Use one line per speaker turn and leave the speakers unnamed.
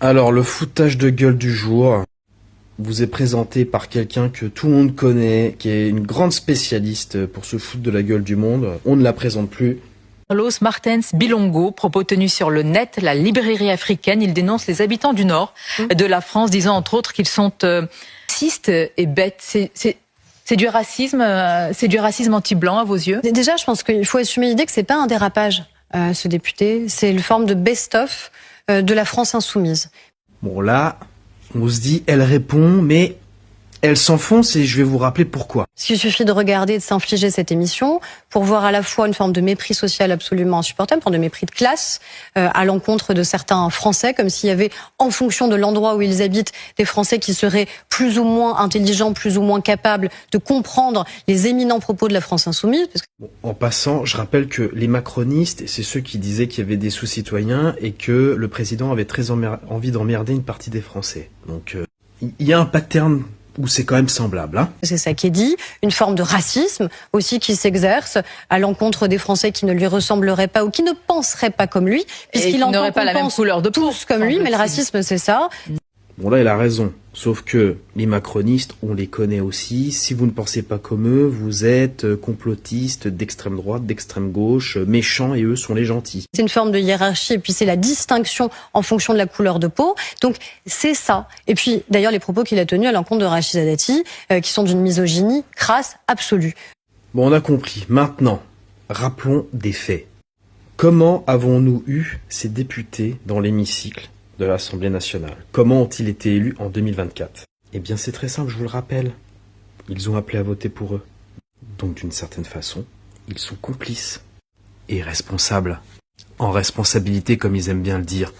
Alors, le foutage de gueule du jour vous est présenté par quelqu'un que tout le monde connaît, qui est une grande spécialiste pour se foutre de la gueule du monde. On ne la présente plus.
Carlos Martens Bilongo, propos tenus sur le net, la librairie africaine. Il dénonce les habitants du nord de la France, disant entre autres qu'ils sont racistes et bêtes. C'est du racisme anti-blanc à vos yeux?
Déjà, je pense qu'il faut assumer l'idée que c'est pas un dérapage, ce député. C'est une forme de best-of de la France insoumise.
Bon là, on se dit, elle répond, mais elle s'enfonce et je vais vous rappeler pourquoi.
Il suffit de regarder, de s'infliger cette émission pour voir à la fois une forme de mépris social absolument insupportable, une forme de mépris de classe à l'encontre de certains Français, comme s'il y avait, en fonction de l'endroit où ils habitent, des Français qui seraient plus ou moins intelligents, plus ou moins capables de comprendre les éminents propos de la France insoumise.
Bon, en passant, je rappelle que les macronistes, c'est ceux qui disaient qu'il y avait des sous-citoyens et que le président avait très envie d'emmerder une partie des Français. Donc il y a un pattern où c'est quand même semblable. Hein.
C'est ça qui est dit. Une forme de racisme aussi qui s'exerce à l'encontre des Français qui ne lui ressembleraient pas ou qui ne penseraient pas comme lui,
puisqu'il n'aurait pas la même couleur de peau.
Tous comme lui, mais le racisme c'est ça.
Bon là, il a raison. Sauf que les macronistes, on les connaît aussi. Si vous ne pensez pas comme eux, vous êtes complotistes d'extrême droite, d'extrême gauche, méchants et eux sont les gentils.
C'est une forme de hiérarchie et puis c'est la distinction en fonction de la couleur de peau. Donc c'est ça. Et puis d'ailleurs les propos qu'il a tenus à l'encontre de Rachida Dati, qui sont d'une misogynie crasse absolue.
Bon, on a compris. Maintenant, rappelons des faits. Comment avons-nous eu ces députés dans l'hémicycle de l'Assemblée nationale? Comment ont-ils été élus en 2024? Eh bien c'est très simple, je vous le rappelle. Ils ont appelé à voter pour eux. Donc d'une certaine façon, ils sont complices et responsables. En responsabilité comme ils aiment bien le dire.